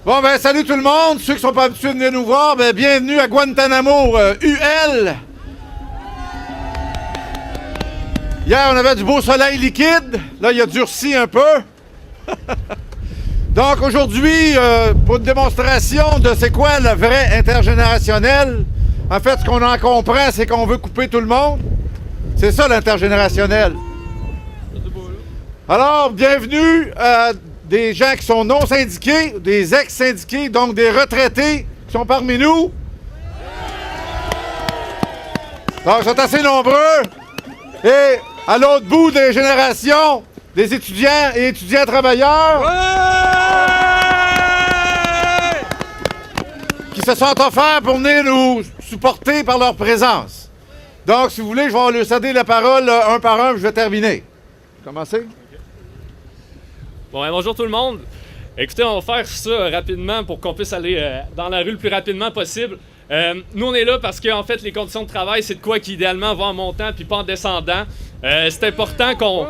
Bon, ben, salut tout le monde. Ceux qui sont pas habitués de venir nous voir, ben, bienvenue à Guantanamo, UL. Hier, on avait du beau soleil liquide. Là, il a durci un peu. Donc, aujourd'hui, pour une démonstration de c'est quoi le vrai intergénérationnel, en fait, ce qu'on en comprend, c'est qu'on veut couper tout le monde. C'est ça, l'intergénérationnel. Alors, bienvenue à des gens qui sont non syndiqués, des ex-syndiqués, donc des retraités qui sont parmi nous. Donc, ils sont assez nombreux. Et à l'autre bout des générations, des étudiants et étudiants travailleurs qui se sont offerts pour venir nous supporter par leur présence. Donc, si vous voulez, je vais leur céder la parole un par un, puis je vais terminer. Commencez. Bon, bonjour tout le monde. Écoutez, on va faire ça rapidement pour qu'on puisse aller dans la rue le plus rapidement possible. Nous, on est là parce que en fait, les conditions de travail, c'est de quoi qui idéalement va en montant puis pas en descendant. C'est important qu'on...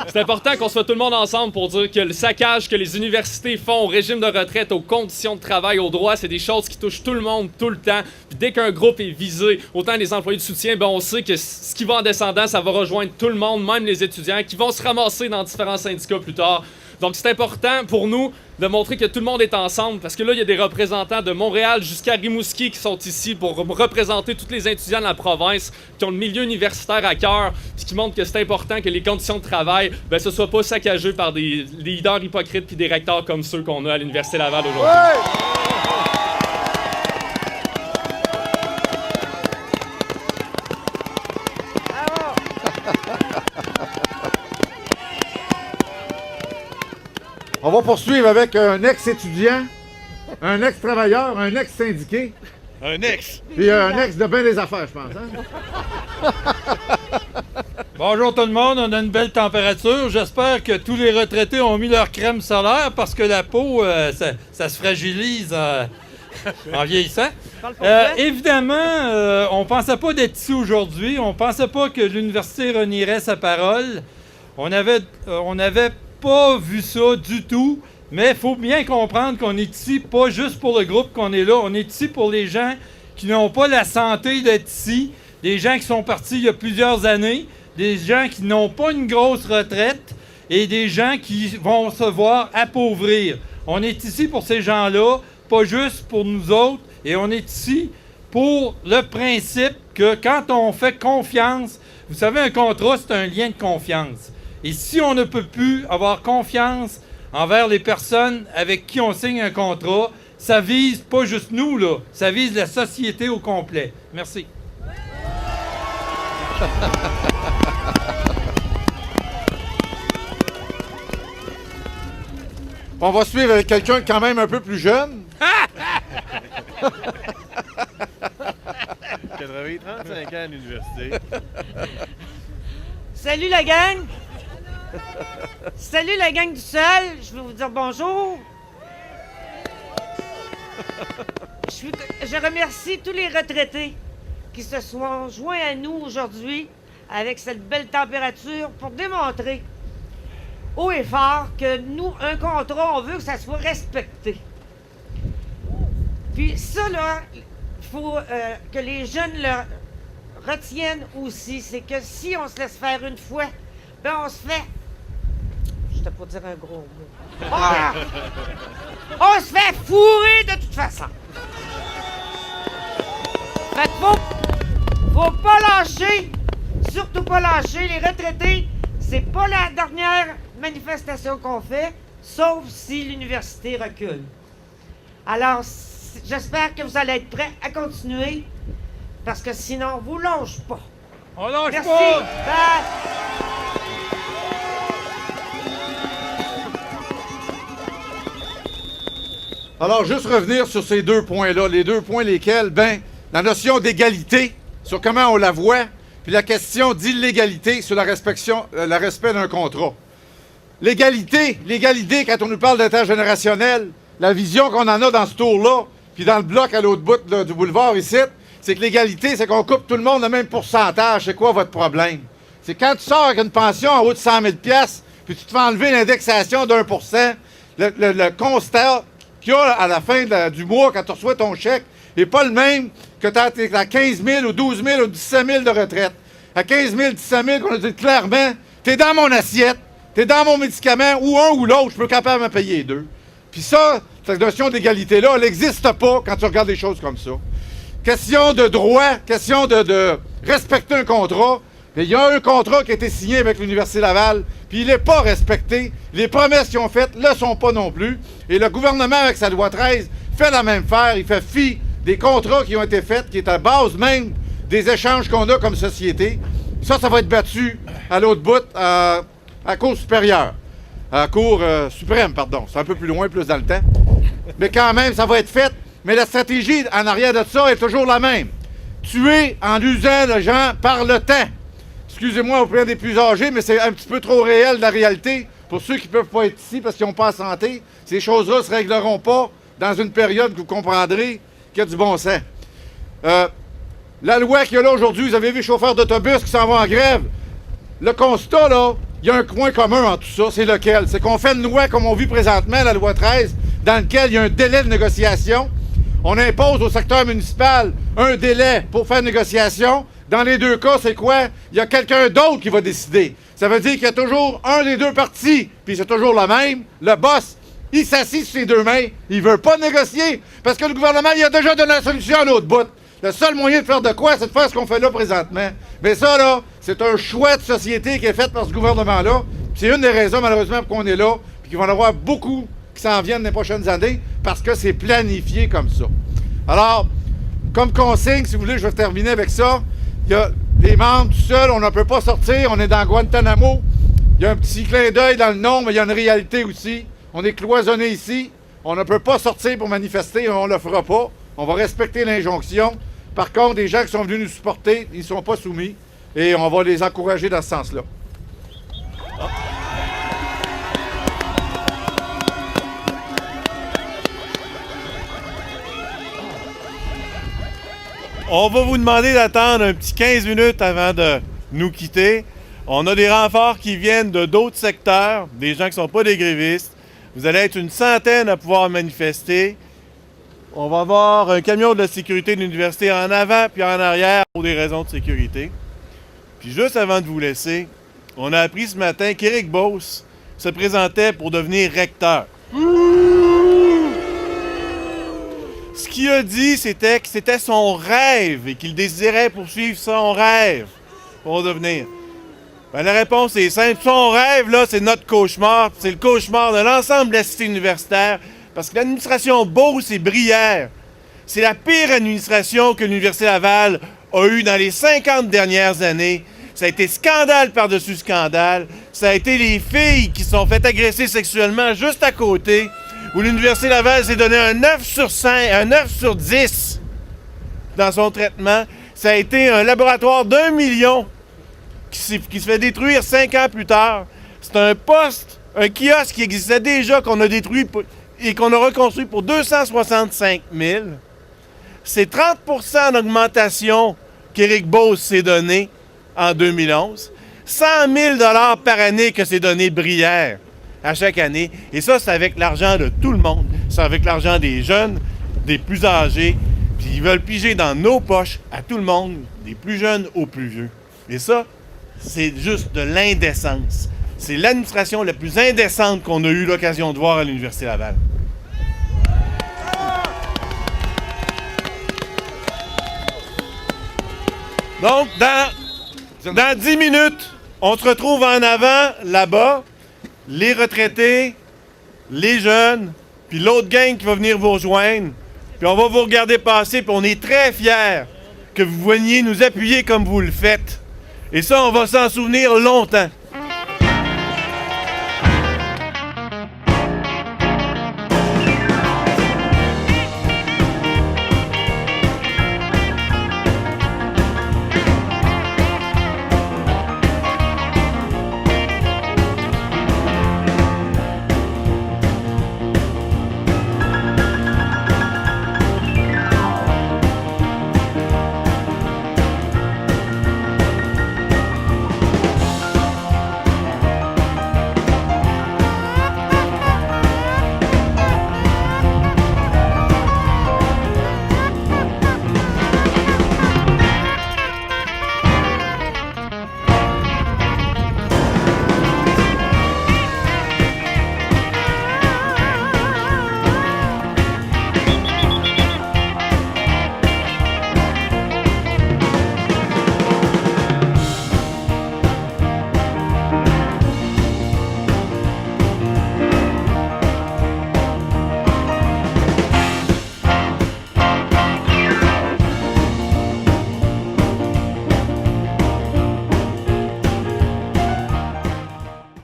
C'est important qu'on soit tout le monde ensemble pour dire que le saccage que les universités font au régime de retraite, aux conditions de travail, aux droits, c'est des choses qui touchent tout le monde, tout le temps. Puis dès qu'un groupe est visé, autant les employés de soutien, ben on sait que ce qui va en descendant, ça va rejoindre tout le monde, même les étudiants, qui vont se ramasser dans différents syndicats plus tard. Donc c'est important pour nous de montrer que tout le monde est ensemble, parce que là, il y a des représentants de Montréal jusqu'à Rimouski qui sont ici pour représenter tous les étudiants de la province, qui ont le milieu universitaire à cœur, puis qui montrent que c'est important que les conditions de travail, ben, ce soit pas saccagé par des leaders hypocrites puis des recteurs comme ceux qu'on a à l'Université Laval aujourd'hui. Ouais! On va poursuivre avec un ex-étudiant, un ex-travailleur, un ex-syndiqué. Un ex. Puis un ex de bien des affaires, je pense. Hein? Bonjour tout le monde, on a une belle température. J'espère que tous les retraités ont mis leur crème solaire parce que la peau, ça se fragilise en vieillissant. Évidemment, on pensait pas d'être ici aujourd'hui. On pensait pas que l'université renierait sa parole. On avait pas vu ça du tout, mais il faut bien comprendre qu'on est ici pas juste pour le groupe qu'on est là, on est ici pour les gens qui n'ont pas la santé d'être ici, des gens qui sont partis il y a plusieurs années, des gens qui n'ont pas une grosse retraite et des gens qui vont se voir appauvrir. On est ici pour ces gens-là, pas juste pour nous autres, et on est ici pour le principe que quand on fait confiance, vous savez, un contrat, c'est un lien de confiance. Et si on ne peut plus avoir confiance envers les personnes avec qui on signe un contrat, ça vise pas juste nous, là, ça vise la société au complet. Merci. On va suivre avec quelqu'un quand même un peu plus jeune. 35 ans à l'université. Salut la gang! Salut la gang du sol, je veux vous dire bonjour. Je remercie tous les retraités qui se sont joints à nous aujourd'hui avec cette belle température pour démontrer haut et fort que nous, un contrat, on veut que ça soit respecté. Puis ça, là, il faut que les jeunes le retiennent aussi, c'est que si on se laisse faire une fois, ben on se fait... J'étais pour dire un gros mot. On se fait fourrer de toute façon. Fait que faut pas lâcher, surtout pas lâcher. Les retraités, c'est pas la dernière manifestation qu'on fait, sauf si l'université recule. Alors, j'espère que vous allez être prêts à continuer, parce que sinon, on vous lâche pas. On lâche Merci. pas! Bye. Alors, juste revenir sur ces deux points-là. Les deux points lesquels, ben, la notion d'égalité, sur comment on la voit, puis la question d'illégalité sur le respect d'un contrat. L'égalité, quand on nous parle d'intergénérationnel, la vision qu'on en a dans ce tour-là, puis dans le bloc à l'autre bout du boulevard ici, c'est que l'égalité, c'est qu'on coupe tout le monde le même pourcentage. C'est quoi votre problème? C'est quand tu sors avec une pension en haut de 100 000 $, puis tu te fais enlever l'indexation d'1%, le constat qu'il y a à la fin du mois quand tu reçois ton chèque n'est pas le même que tu as 15 000 ou 12 000 ou 17 000 de retraite. À 15 000, 17 000, qu'on a dit clairement, tu es dans mon assiette, tu es dans mon médicament, ou un ou l'autre, je peux capable de me payer deux. Puis ça, cette notion d'égalité-là, elle n'existe pas quand tu regardes des choses comme ça. Question de droit, question de respecter un contrat. Il y a un contrat qui a été signé avec l'Université Laval, puis il n'est pas respecté. Les promesses qu'ils ont faites ne le sont pas non plus. Et le gouvernement, avec sa loi 13, fait la même faire. Il fait fi des contrats qui ont été faits, qui est à la base même des échanges qu'on a comme société. Ça va être battu à l'autre bout, à la Cour supérieure. À la Cour suprême, pardon. C'est un peu plus loin, plus dans le temps. Mais quand même, ça va être fait. Mais la stratégie en arrière de ça est toujours la même. Tuer en usant les gens par le temps. Excusez-moi auprès des plus âgés, mais c'est un petit peu trop réel de la réalité. Pour ceux qui ne peuvent pas être ici parce qu'ils n'ont pas la santé, ces choses-là ne se régleront pas dans une période que vous comprendrez qu'il y a du bon sens. La loi qu'il y a là aujourd'hui, vous avez vu les chauffeurs d'autobus qui s'en vont en grève. Le constat, là, il y a un point commun en tout ça, c'est lequel? C'est qu'on fait une loi comme on vit présentement, la loi 13, dans laquelle il y a un délai de négociation. On impose au secteur municipal un délai pour faire une négociation. Dans les deux cas, c'est quoi? Il y a quelqu'un d'autre qui va décider. Ça veut dire qu'il y a toujours un des deux partis, puis c'est toujours le même. Le boss, il s'assit sur ses deux mains, il veut pas négocier, parce que le gouvernement, il a déjà donné la solution à l'autre bout. Le seul moyen de faire de quoi, c'est de faire ce qu'on fait là présentement. Mais ça, là, c'est un choix de société qui est fait par ce gouvernement-là. C'est une des raisons, malheureusement, pour qu'on est là, puis qu'il va y en avoir beaucoup qui s'en viennent dans les prochaines années, parce que c'est planifié comme ça. Alors, comme consigne, si vous voulez, je vais terminer avec ça. Il y a des membres tout seuls, on ne peut pas sortir, on est dans Guantanamo. Il y a un petit clin d'œil dans le nom, mais il y a une réalité aussi. On est cloisonné ici, on ne peut pas sortir pour manifester, on ne le fera pas. On va respecter l'injonction. Par contre, les gens qui sont venus nous supporter, ils ne sont pas soumis et on va les encourager dans ce sens-là. On va vous demander d'attendre un petit 15 minutes avant de nous quitter. On a des renforts qui viennent de d'autres secteurs, des gens qui ne sont pas des grévistes. Vous allez être une centaine à pouvoir manifester. On va avoir un camion de la sécurité de l'université en avant puis en arrière pour des raisons de sécurité. Puis juste avant de vous laisser, on a appris ce matin qu'Éric Beauce se présentait pour devenir recteur. Ce qu'il a dit, c'était que c'était son rêve et qu'il désirait poursuivre son rêve pour devenir. Ben, la réponse est simple. Son rêve, là, c'est notre cauchemar. C'est le cauchemar de l'ensemble de la cité universitaire. Parce que l'administration Beauce et Brière, c'est la pire administration que l'Université Laval a eue dans les 50 dernières années. Ça a été scandale par-dessus scandale. Ça a été les filles qui se sont fait agresser sexuellement juste à côté, où l'Université Laval s'est donné un 9 sur 5, un 9 sur 10 dans son traitement. Ça a été un laboratoire d'1 million qui se fait détruire 5 ans plus tard. C'est un poste, un kiosque qui existait déjà, qu'on a détruit et qu'on a reconstruit pour 265 000. C'est 30 % d'augmentation qu'Éric Beauce s'est donné en 2011. 100 000 $ par année que s'est donné Brière à chaque année. Et ça, c'est avec l'argent de tout le monde. C'est avec l'argent des jeunes, des plus âgés. Puis ils veulent piger dans nos poches à tout le monde, des plus jeunes aux plus vieux. Et ça, c'est juste de l'indécence. C'est l'administration la plus indécente qu'on a eu l'occasion de voir à l'Université Laval. Donc, dans 10 minutes, on se retrouve en avant, là-bas, les retraités, les jeunes, puis l'autre gang qui va venir vous rejoindre. Puis on va vous regarder passer, puis on est très fiers que vous veniez nous appuyer comme vous le faites. Et ça, on va s'en souvenir longtemps.